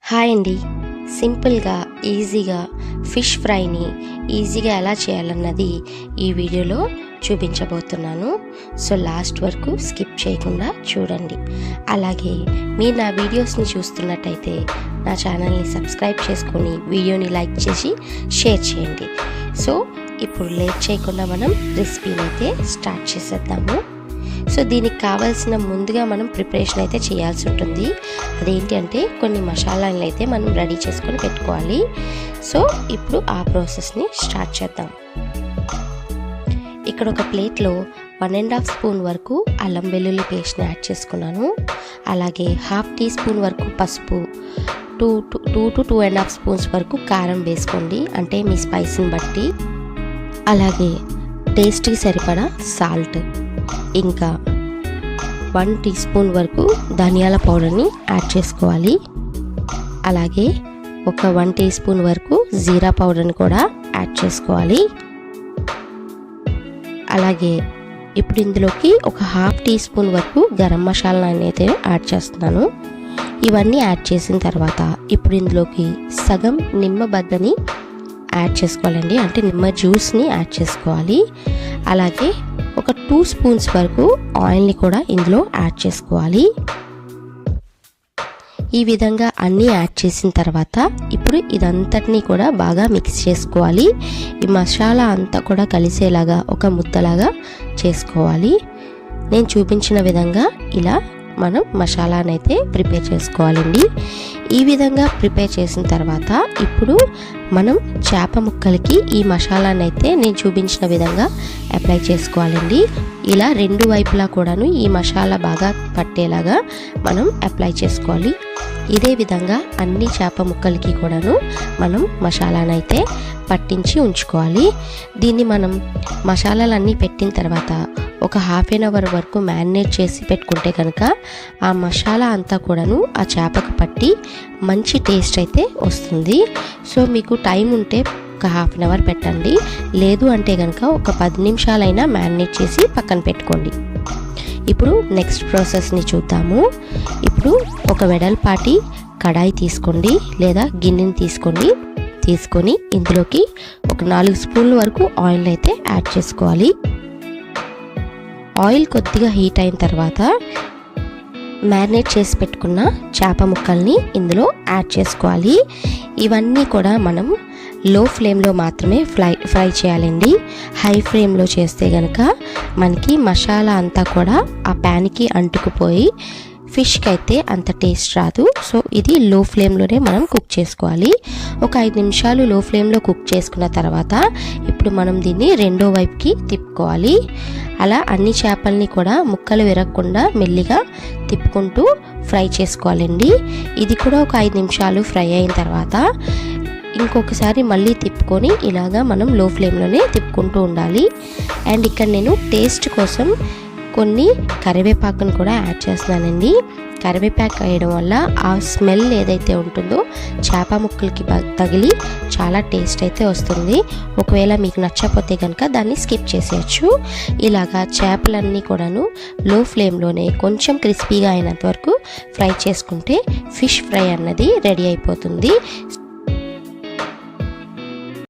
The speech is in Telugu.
హాయ్ అండి. సింపుల్గా ఈజీగా ఫిష్ ఫ్రైని ఈజీగా ఎలా చేయాలన్నది ఈ వీడియోలో చూపించబోతున్నాను. సో లాస్ట్ వరకు స్కిప్ చేయకుండా చూడండి. అలాగే మీరు నా వీడియోస్ని చూస్తున్నట్టయితే నా ఛానల్ని సబ్స్క్రైబ్ చేసుకొని వీడియోని లైక్ చేసి షేర్ చేయండి. సో ఇప్పుడు లేట్ చేయకుండా మనం రెసిపీని అయితే స్టార్ట్ చేసేద్దాము. సో దీనికి కావాల్సిన ముందుగా మనం ప్రిపరేషన్ అయితే చేయాల్సి ఉంటుంది. అదేంటి అంటే కొన్ని మసాలాలను అయితే మనం రెడీ చేసుకొని పెట్టుకోవాలి. సో ఇప్పుడు ఆ ప్రాసెస్ని స్టార్ట్ చేద్దాం. ఇక్కడ ఒక ప్లేట్లో 1.5 స్పూన్ వరకు అల్లం వెల్లుల్లి పేస్ట్ని యాడ్ చేసుకున్నాను. అలాగే 1/2 టీ స్పూన్ వరకు పసుపు, 2 to 2.5 స్పూన్స్ వరకు కారం వేసుకోండి, అంటే మీ స్పైస్ని బట్టి. అలాగే టేస్ట్కి సరిపడా సాల్ట్, ఇంకా 1 టీ స్పూన్ వరకు ధనియాల పౌడర్ని యాడ్ చేసుకోవాలి. అలాగే ఒక 1 టీ స్పూన్ వరకు జీరా పౌడర్ని కూడా యాడ్ చేసుకోవాలి. అలాగే ఇప్పుడు ఇందులోకి ఒక 1/2 టీ స్పూన్ వరకు గరం మసాలాని అయితే యాడ్ చేస్తున్నాను. ఇవన్నీ యాడ్ చేసిన తర్వాత ఇప్పుడు ఇందులోకి సగం నిమ్మబద్దని యాడ్ చేసుకోవాలండి, అంటే నిమ్మ జ్యూస్ని యాడ్ చేసుకోవాలి. అలాగే ఒక 2 స్పూన్స్ వరకు ఆయిల్ని కూడా ఇందులో యాడ్ చేసుకోవాలి. ఈ విధంగా అన్నీ యాడ్ చేసిన తర్వాత ఇప్పుడు ఇదంతటినీ కూడా బాగా మిక్స్ చేసుకోవాలి. ఈ మసాలా అంతా కూడా కలిసేలాగా ఒక ముద్దలాగా చేసుకోవాలి. నేను చూపించిన విధంగా ఇలా మనం మసాలానైతే ప్రిపేర్ చేసుకోవాలండి. ఈ విధంగా ప్రిపేర్ చేసిన తర్వాత ఇప్పుడు మనం చేప ముక్కలకి ఈ మసాలానైతే నేను చూపించిన విధంగా అప్లై చేసుకోవాలండి. ఇలా రెండు వైపులా కూడాను ఈ మసాలా బాగా పట్టేలాగా మనం అప్లై చేసుకోవాలి. ఇదే విధంగా అన్ని చేప ముక్కలకి కూడాను మనం మసాలానైతే పట్టించి ఉంచుకోవాలి. దీన్ని మనం మసాలాలన్నీ పెట్టిన తర్వాత ఒక 1/2 అవర్ వరకు మ్యారినేట్ చేసి పెట్టుకుంటే కనుక ఆ మసాలా అంతా కూడాను ఆ చేపకు పట్టి మంచి టేస్ట్ అయితే వస్తుంది. సో మీకు టైం ఉంటే ఒక 1/2 అవర్ పెట్టండి, లేదు అంటే కనుక ఒక 10 నిమిషాలైనా మ్యారినేట్ చేసి పక్కన పెట్టుకోండి. ఇప్పుడు నెక్స్ట్ ప్రాసెస్ని చూద్దాము. ఇప్పుడు ఒక వెడల్పాటి కడాయి తీసుకోండి, లేదా గిన్నెని తీసుకొని ఇందులోకి ఒక 4 స్పూన్ల వరకు ఆయిల్ అయితే యాడ్ చేసుకోవాలి. ఆయిల్ కొద్దిగా హీట్ అయిన తర్వాత మ్యారినేట్ చేసి పెట్టుకున్న చేప ముక్కల్ని ఇందులో యాడ్ చేసుకోవాలి. ఇవన్నీ కూడా మనం లో ఫ్లేమ్లో మాత్రమే ఫ్రై చేయాలండి. హై ఫ్లేమ్లో చేస్తే కనుక మనకి మసాలా అంతా కూడా ఆ ప్యాన్కి అంటుకుపోయి ఫిష్కి అయితే అంత టేస్ట్ రాదు. సో ఇది లో ఫ్లేమ్లోనే మనం కుక్ చేసుకోవాలి. ఒక 5 నిమిషాలు లో ఫ్లేమ్లో కుక్ చేసుకున్న తర్వాత ఇప్పుడు మనం దీన్ని రెండో వైపుకి తిప్పుకోవాలి. అలా అన్ని చేపల్ని కూడా ముక్కలు విరగకుండా మెల్లిగా తిప్పుకుంటూ ఫ్రై చేసుకోవాలండి. ఇది కూడా ఒక 5 నిమిషాలు ఫ్రై అయిన తర్వాత ఇంకొకసారి మళ్ళీ తిప్పుకొని ఇలాగా మనం లో ఫ్లేమ్లోనే తిప్పుకుంటూ ఉండాలి. అండ్ ఇక్కడ నేను టేస్ట్ కోసం కొన్ని కరివేపాకును కూడా యాడ్ చేస్తున్నానండి. కరివేపాకు వేయడం వల్ల ఆ స్మెల్ ఏదైతే ఉంటుందో చేప ముక్కలకి తగిలి చాలా టేస్ట్ అయితే వస్తుంది. ఒకవేళ మీకు నచ్చకపోతే కనుక దాన్ని స్కిప్ చేసేయచ్చు. ఇలాగా చేపలన్నీ కూడాను లో ఫ్లేమ్లోనే కొంచెం క్రిస్పీగా అయినంత వరకు ఫ్రై చేసుకుంటే ఫిష్ ఫ్రై అన్నది రెడీ అయిపోతుంది.